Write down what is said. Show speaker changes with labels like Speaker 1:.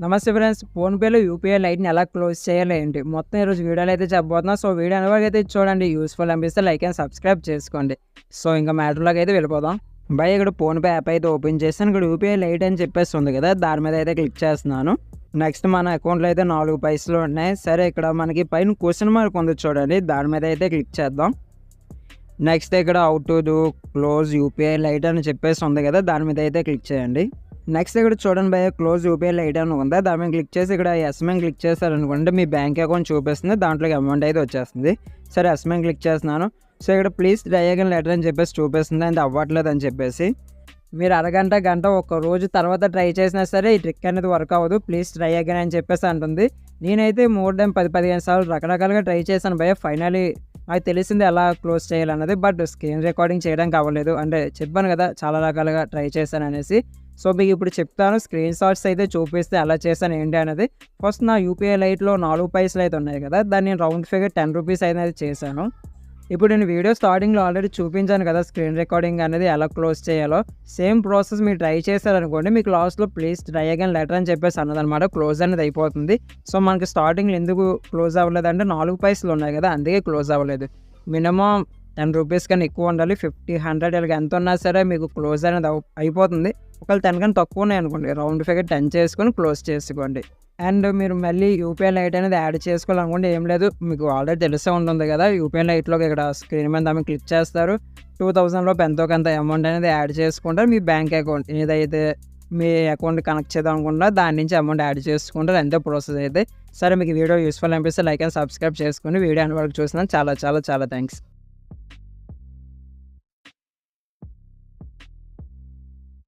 Speaker 1: నమస్తే ఫ్రెండ్స్. ఫోన్‌పేలో యూపీఐ లైట్‌ని ఎలా క్లోజ్ చేయాలో ఏంటి? మొత్తం ఈరోజు వీడియోలో అయితే చెప్పబోతున్నా. సో, వీడియో అనేది చూడండి. యూజ్‌ఫుల్ అనిపిస్తే లైక్ అండ్ సబ్స్క్రైబ్ చేసుకోండి. సో, ఇంకా మ్యాటర్‌లోకి అయితే వెళ్ళిపోదాం. ఇక్కడ ఫోన్‌పే యాప్ అయితే ఓపెన్ చేశాను. ఇక్కడ యూపీఐ లైట్ అని చెప్పేసి ఉంది కదా! దాని మీద అయితే క్లిక్ చేస్తున్నాను. నెక్స్ట్ మన అకౌంట్‌లో అయితే 4 పైసలు ఉన్నాయి. సరే, ఇక్కడ మనకి పైన క్వెషన్ మార్క్ ఉంది చూడండి. దాని మీద అయితే క్లిక్ చేద్దాం. నెక్స్ట్ ఇక్కడ how to do close UPI light అని చెప్పేసి ఉంది కదా! దాని మీద అయితే క్లిక్ చేయండి. నెక్స్ట్ ఇక్కడ చూడండి భయ్యా, క్లోజ్ యూపీఐ లైట్ అని ఉందా, దాని మీద క్లిక్ చేసి ఇక్కడ ఎస్ మీద క్లిక్ చేశారనుకోండి మీ బ్యాంక్ అకౌంట్ చూపిస్తుంది, దాంట్లోకి అమౌంట్ అయితే వచ్చేస్తుంది. సరే, ఎస్ మీద క్లిక్ చేస్తున్నాను. సో, ఇక్కడ ప్లీజ్ ట్రై అగైన్ లెటర్ అని చెప్పేసి చూపిస్తుంది, అది అవ్వట్లేదు అని చెప్పేసి. మీరు అరగంట గంట ఒక రోజు తర్వాత ట్రై చేసినా సరే ఈ ట్రిక్ అనేది వర్క్ అవ్వదు, ప్లీజ్ ట్రై అగైన్ అని చెప్పేసి అంటుంది. నేనైతే మోర్ దెన్ 10-15 సార్లు రకరకాలుగా ట్రై చేశాను భయ్యా. ఫైనలీ నాకు తెలిసింది ఎలా క్లోజ్ చేయాలన్నది. బట్ స్క్రీన్ రికార్డింగ్ చేయడానికి అవ్వలేదు. అంటే చెప్పాను కదా, చాలా రకాలుగా ట్రై చేశాను అనేసి. సో, మీకు ఇప్పుడు చెప్తాను, స్క్రీన్ షాట్స్ అయితే చూపిస్తే ఎలా చేశాను ఏంటి అనేది. ఫస్ట్ నా యూపీఐ లైట్లో 4 పైసలు అయితే ఉన్నాయి కదా, దాన్ని నేను రౌండ్ ఫిగర్ 10 రూపీస్ అనేది చేశాను. ఇప్పుడు నేను వీడియో స్టార్టింగ్లో ఆల్రెడీ చూపించాను కదా, స్క్రీన్ రికార్డింగ్ అనేది ఎలా క్లోజ్ చేయాలో. సేమ్ ప్రాసెస్ మీరు ట్రై చేశారనుకోండి, మీకు లాస్ట్లో ప్లీజ్ ట్రై అగైన్ లెటర్ అని చెప్పేసి అన్నదనమాట, క్లోజ్ అనేది అయిపోతుంది. సో, మనకి స్టార్టింగ్లో ఎందుకు క్లోజ్ అవ్వలేదు అంటే 4 పైసలు ఉన్నాయి కదా, అందుకే క్లోజ్ అవ్వలేదు. మినిమం 10 రూపీస్ కన్నా ఎక్కువ ఉండాలి. 50, 100 ఇలాగ ఎంత ఉన్నా సరే మీకు క్లోజ్ అనేది అయిపోతుంది. ఒకవేళ 10 కన్నా తక్కువ ఉన్నాయి అనుకోండి, రౌండ్ ఫిగర్ 10 చేసుకొని క్లోజ్ చేసుకోండి. అండ్ మీరు మళ్ళీ యూపీఐ లైట్ అనేది యాడ్ చేసుకోవాలనుకోండి, ఏం లేదు, మీకు ఆల్రెడీ తెలిసే ఉంటుంది కదా, యూపీఐ లైట్లోకి ఇక్కడ స్క్రీన్ మీద ఆమె క్లిక్ చేస్తారు. 2000 ఎంతో కొంత అమౌంట్ అనేది యాడ్ చేసుకుంటారు. మీ బ్యాంక్ అకౌంట్ ఏదైతే మీ అకౌంట్ కనెక్ట్ చేద్దాం అనుకుంటారో దాని నుంచి అమౌంట్ యాడ్ చేసుకుంటారు, అంతే ప్రాసెస్ అయితే. సరే, మీకు వీడియో యూస్ఫుల్ అనిపిస్తే లైక్ అండ్ సబ్స్క్రైబ్ చేసుకుని వీడియో అన్ని వరకు చూసినా చాలా చాలా చాలా థ్యాంక్స్.